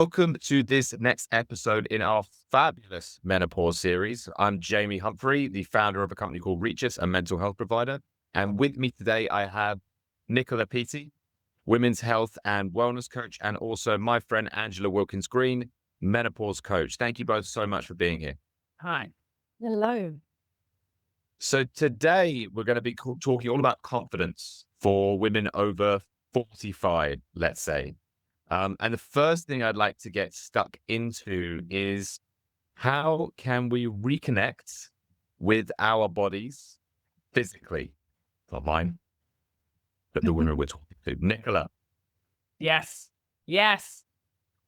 Welcome to this next episode in our fabulous menopause series. I'm Jamie Humphrey, the founder of a company called Reachus, a mental health provider. And with me today, I have Nicola Peaty, women's health and wellness coach, and also my friend Angela Wilkins Green, menopause coach. Thank you both so much for being here. Hi. Hello. So today we're going to be talking all about confidence for women over 45, let's say. And the first thing I'd like to get stuck into is how can we reconnect with our bodies physically? Not mine, but the women we're talking to. Nicola. Yes. Yes.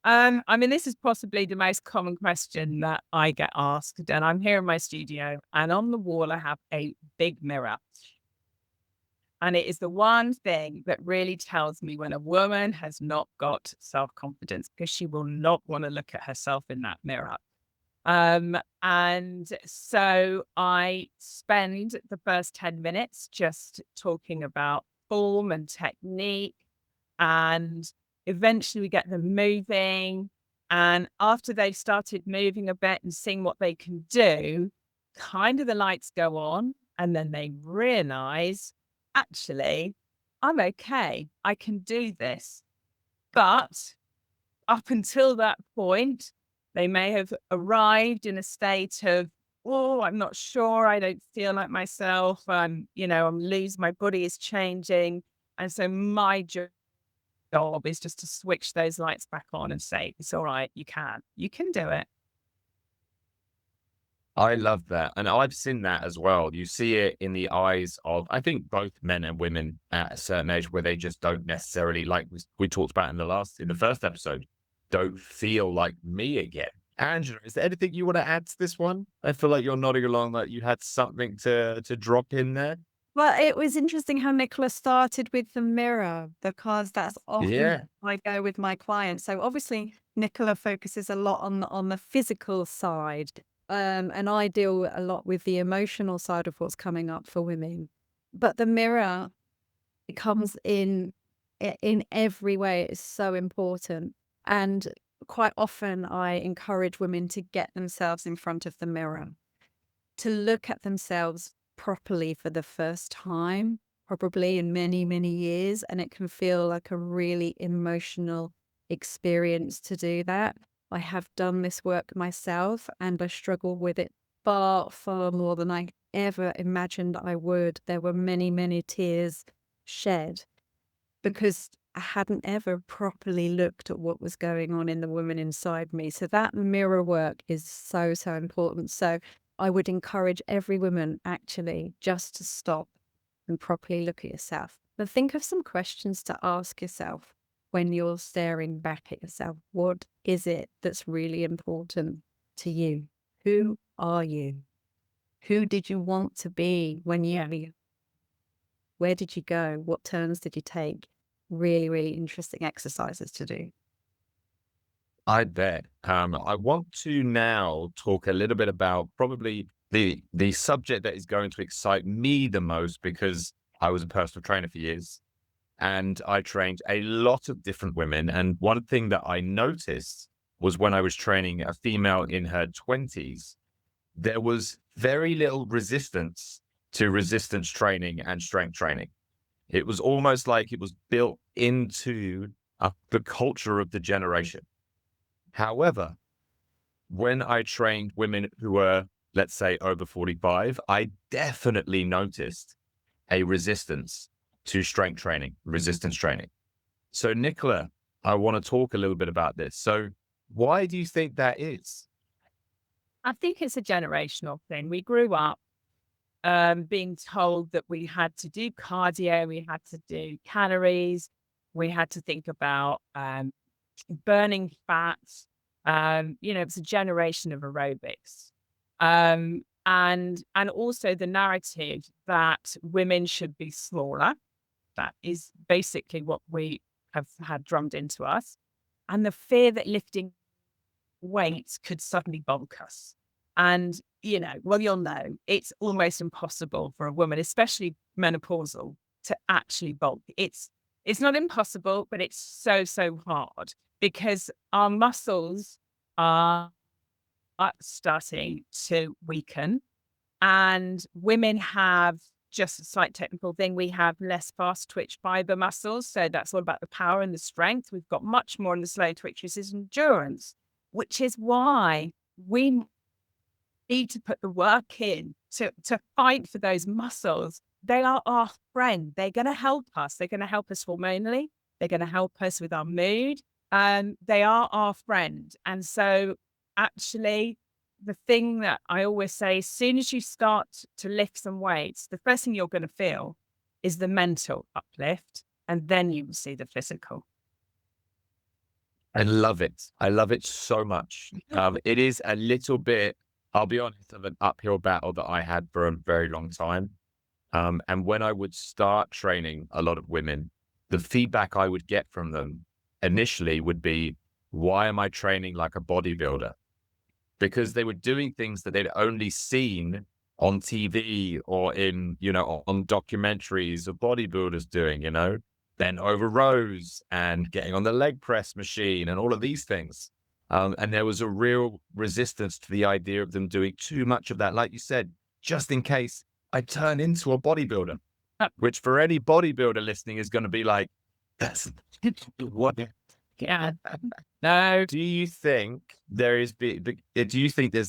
This is possibly the most common question that I get asked, and I'm here in my studio, and on the wall I have a big mirror. And it is the one thing that really tells me when a woman has not got self-confidence, because she will not want to look at herself in that mirror. And so I spend the first 10 minutes just talking about form and technique, and eventually we get them moving. And after they've started moving a bit and seeing what they can do, kind of the lights go on, and then they realize, actually, I'm okay. I can do this. But up until that point, they may have arrived in a state of, oh, I'm not sure. I don't feel like myself. I'm losing, my body is changing. And so my job is just to switch those lights back on and say, it's all right. You can do it. I love that. And I've seen that as well. You see it in the eyes of, I think, both men and women at a certain age where they just don't necessarily, like we talked about in the first episode, don't feel like me again. Angela, is there anything you want to add to this one? I feel like you're nodding along like you had something to drop in there. Well, it was interesting how Nicola started with the mirror, because that's Yeah. often I go with my clients. So obviously Nicola focuses a lot on the physical side. And I deal a lot with the emotional side of what's coming up for women. But the mirror, it comes in every way. It's so important. And quite often I encourage women to get themselves in front of the mirror, to look at themselves properly for the first time, probably in many, many years. And it can feel like a really emotional experience to do that. I have done this work myself, and I struggle with it far, far more than I ever imagined I would. There were many, many tears shed because I hadn't ever properly looked at what was going on in the woman inside me. So that mirror work is so, so important. So I would encourage every woman actually just to stop and properly look at yourself. But think of some questions to ask yourself when you're staring back at yourself. What is it that's really important to you? Who are you? Who did you want to be when you were? Where did you go? What turns did you take? Really, really interesting exercises to do. I bet. I want to now talk a little bit about probably the subject that is going to excite me the most, because I was a personal trainer for years and I trained a lot of different women. And one thing that I noticed was when I was training a female in her 20s, there was very little resistance to resistance training and strength training. It was almost like it was built into the culture of the generation. However, when I trained women who were, let's say, over 45, I definitely noticed a resistance to strength training, resistance training. So, Nicola, I want to talk a little bit about this. So, why do you think that is? I think it's a generational thing. We grew up being told that we had to do cardio, we had to do calories, we had to think about burning fats. It's a generation of aerobics. And also the narrative that women should be smaller. That is basically what we have had drummed into us. And the fear that lifting weights could suddenly bulk us. And, you'll know it's almost impossible for a woman, especially menopausal, to actually bulk. It's not impossible, but it's so, so hard because our muscles are starting to weaken. And women have, just a slight technical thing, we have less fast twitch fiber muscles. So that's all about the power and the strength. We've got much more in the slow twitch, which is endurance, which is why we need to put the work in to fight for those muscles. They are our friend. They're going to help us. They're going to help us hormonally. They're going to help us with our mood. They are our friend. And so actually, the thing that I always say, as soon as you start to lift some weights, the first thing you're going to feel is the mental uplift, and then you will see the physical. I love it. I love it so much. It is a little bit, I'll be honest, of an uphill battle that I had for a very long time. And when I would start training a lot of women, the feedback I would get from them initially would be, why am I training like a bodybuilder? Because they were doing things that they'd only seen on TV or in, on documentaries of bodybuilders doing, bent over rows and getting on the leg press machine and all of these things. And there was a real resistance to the idea of them doing too much of that. Like you said, just in case I turn into a bodybuilder, which for any bodybuilder listening is going to be like, that's what. Yeah. No. Do you think there's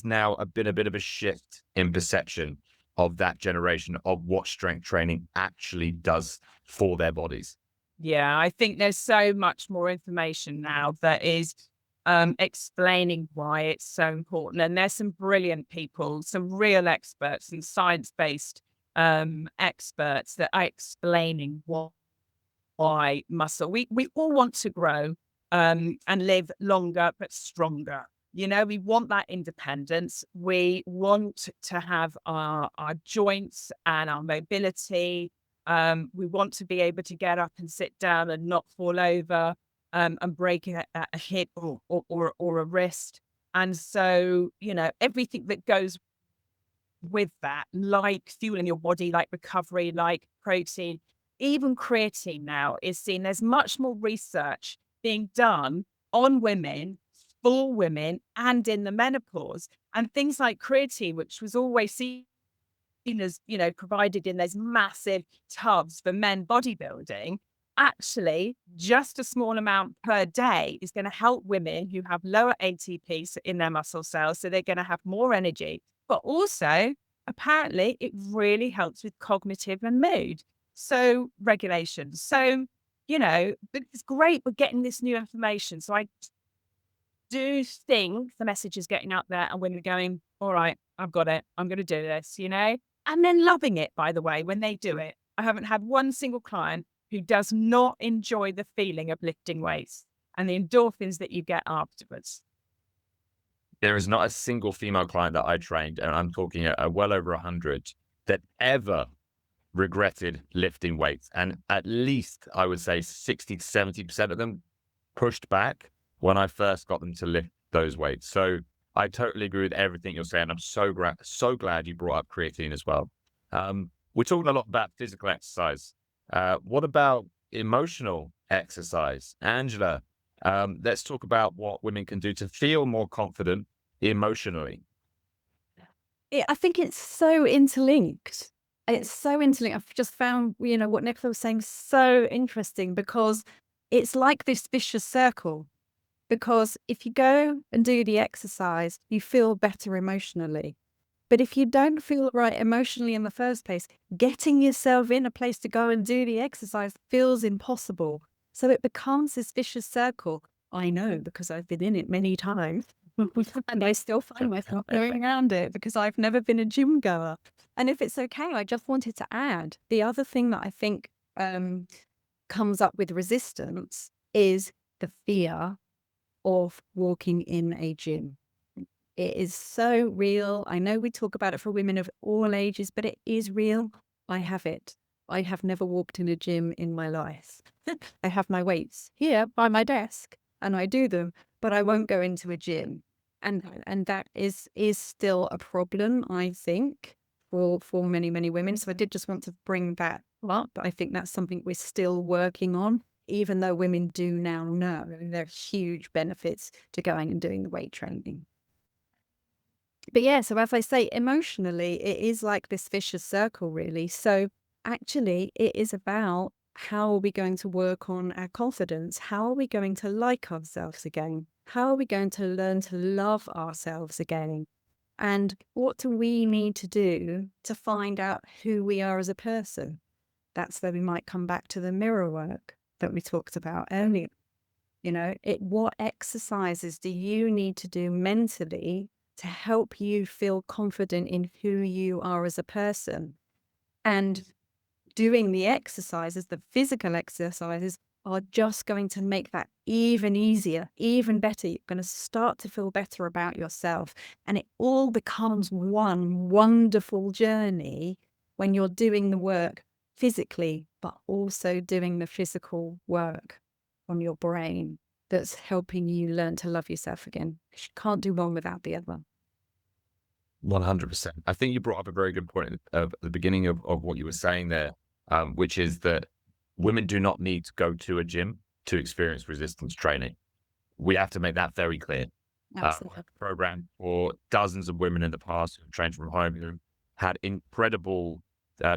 now been a bit of a shift in perception of that generation of what strength training actually does for their bodies? Yeah, I think there's so much more information now that is explaining why it's so important. And there's some brilliant people, some real experts and science-based experts that are explaining why muscle. We all want to grow and live longer but stronger. We want that independence. We want to have our joints and our mobility. We want to be able to get up and sit down and not fall over and break a hip or a wrist. And so, everything that goes with that, like fueling your body, like recovery, like protein, even creatine now is seen. There's much more research being done on women, for women, and in the menopause. And things like creatine, which was always seen as, provided in those massive tubs for men bodybuilding, actually just a small amount per day is going to help women who have lower ATP in their muscle cells. So they're going to have more energy, but also apparently it really helps with cognitive and mood. So regulation. So, it's great we're getting this new information. So I do think the message is getting out there and women are going, all right, I've got it. I'm going to do this, and then loving it, by the way, when they do it. I haven't had one single client who does not enjoy the feeling of lifting weights and the endorphins that you get afterwards. There is not a single female client that I trained, and I'm talking well over 100, that ever regretted lifting weights. And at least I would say 60 to 70% of them pushed back when I first got them to lift those weights. So I totally agree with everything you're saying. I'm so glad you brought up creatine as well. We're talking a lot about physical exercise. What about emotional exercise? Angela, let's talk about what women can do to feel more confident emotionally. I think it's so interlinked. It's so interlinked. I've just found, what Nicola was saying so interesting, because it's like this vicious circle. Because if you go and do the exercise, you feel better emotionally. But if you don't feel right emotionally in the first place, getting yourself in a place to go and do the exercise feels impossible. So it becomes this vicious circle. I know, because I've been in it many times. And I still find myself going around it because I've never been a gym goer. And if it's okay, I just wanted to add the other thing that I think comes up with resistance is the fear of walking in a gym. It is so real. I know we talk about it for women of all ages, but it is real. I have it. I have never walked in a gym in my life. I have my weights here by my desk and I do them, but I won't go into a gym. And that is still a problem, I think, for many, many women. So I did just want to bring that up. I think that's something we're still working on even though women do now know. I mean, there are huge benefits to going and doing the weight training. But yeah, so as I say, emotionally, it is like this vicious circle, really. So actually, it is about how are we going to work on our confidence? How are we going to like ourselves again? How are we going to learn to love ourselves again? And what do we need to do to find out who we are as a person? That's where we might come back to the mirror work that we talked about earlier. What exercises do you need to do mentally to help you feel confident in who you are as a person? And doing the exercises, the physical exercises, are just going to make that even easier, even better. You're going to start to feel better about yourself. And it all becomes one wonderful journey when you're doing the work physically, but also doing the physical work on your brain that's helping you learn to love yourself again. You can't do one without the other. 100%. I think you brought up a very good point at the beginning of what you were saying there, which is that women do not need to go to a gym to experience resistance training. We have to make that very clear. Absolutely. I've programmed for dozens of women in the past who have trained from home, who had incredible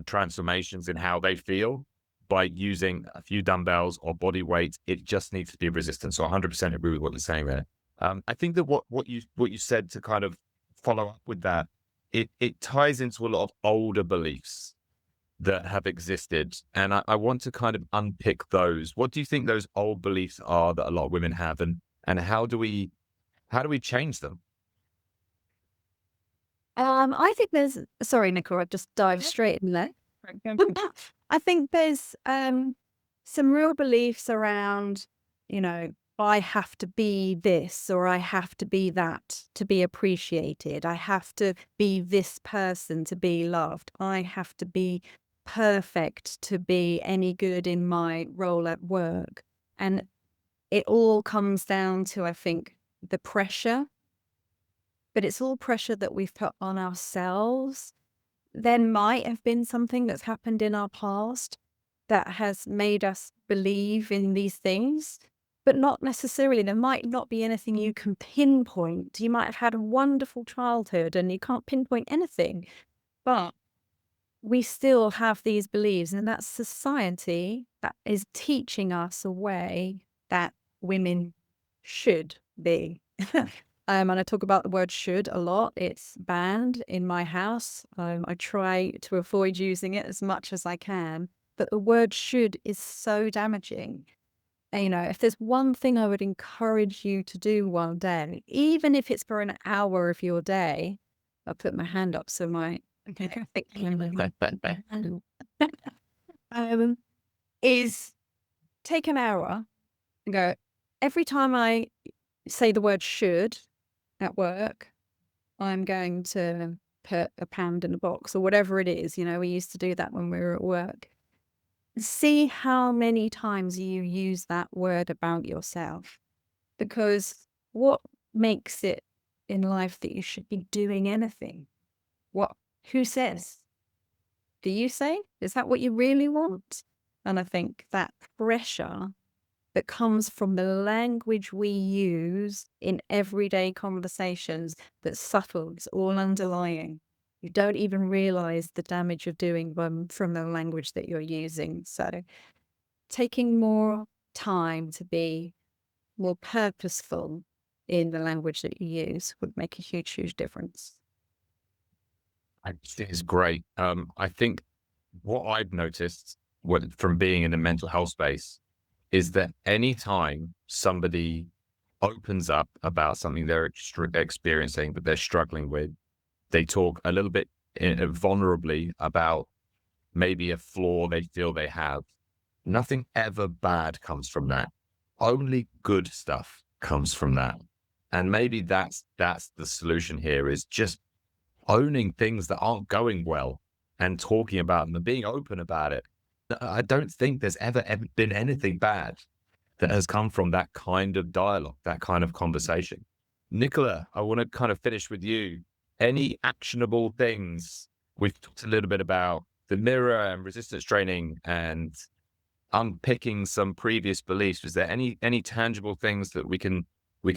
transformations in how they feel by using a few dumbbells or body weight. It just needs to be resistant. So 100% agree with what you're saying there. I think that what you said, to kind of follow up with that, it ties into a lot of older beliefs that have existed. And I want to kind of unpick those. What do you think those old beliefs are that a lot of women have, and how do we change them? I think there's, sorry, Nicola, I've just dived straight in there. I think there's some real beliefs around, I have to be this or I have to be that to be appreciated. I have to be this person to be loved. I have to be perfect to be any good in my role at work. And it all comes down to, I think, the pressure, but it's all pressure that we've put on ourselves. There might have been something that's happened in our past that has made us believe in these things, but not necessarily. There might not be anything you can pinpoint. You might have had a wonderful childhood and you can't pinpoint anything, but we still have these beliefs, and that's society that is teaching us a way that women should be. And I talk about the word should a lot. It's banned in my house. I try to avoid using it as much as I can. But the word should is so damaging. And, if there's one thing I would encourage you to do one day, even if it's for an hour of your day, I'll put my hand up so my is take an hour and go, every time I say the word should at work, I'm going to put a pound in a box or whatever it is. We used to do that when we were at work. See how many times you use that word about yourself, because what makes it in life that you should be doing anything? Who says? Do you say? Is that what you really want? And I think that pressure that comes from the language we use in everyday conversations, that's subtle, it's all underlying. You don't even realize the damage of doing them from the language that you're using. So taking more time to be more purposeful in the language that you use would make a huge, huge difference. I think it's great. I think what I've noticed from being in the mental health space is that anytime somebody opens up about something they're experiencing, that they're struggling with, they talk a little bit vulnerably about maybe a flaw they feel they have. Nothing ever bad comes from that. Only good stuff comes from that. And maybe that's the solution here, is just owning things that aren't going well and talking about them and being open about it. I don't think there's ever been anything bad that has come from that kind of dialogue, that kind of conversation. Nicola, I want to kind of finish with you. Any actionable things? We've talked a little bit about the mirror and resistance training and unpicking some previous beliefs, is there any tangible things that we can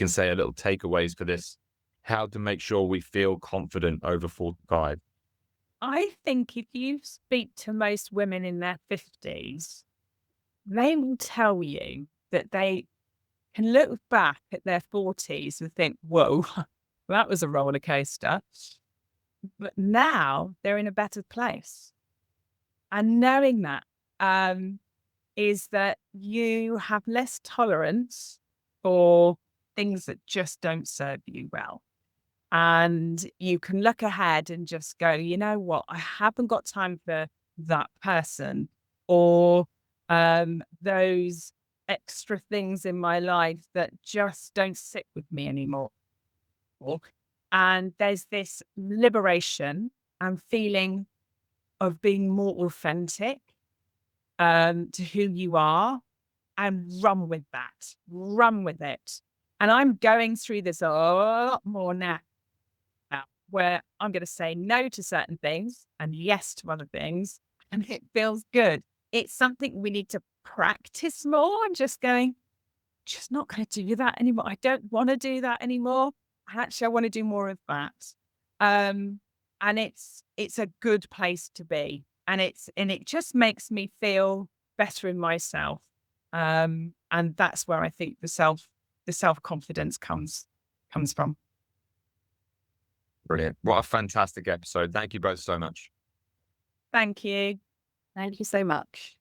say are little takeaways for this? How to make sure we feel confident over 45? I think if you speak to most women in their 50s, they will tell you that they can look back at their 40s and think, whoa, that was a roller coaster. But now they're in a better place. And knowing that is that you have less tolerance for things that just don't serve you well. And you can look ahead and just go, you know what, I haven't got time for that person or those extra things in my life that just don't sit with me anymore. And there's this liberation and feeling of being more authentic to who you are and run with that, run with it. And I'm going through this a lot more now where I'm going to say no to certain things and yes to other things. And it feels good. It's something we need to practice more. I'm just going, just not going to do that anymore. I don't want to do that anymore. Actually, I want to do more of that. And it's a good place to be. And it just makes me feel better in myself. And that's where I think the self-confidence comes from. Brilliant. What a fantastic episode. Thank you both so much. Thank you. Thank you so much.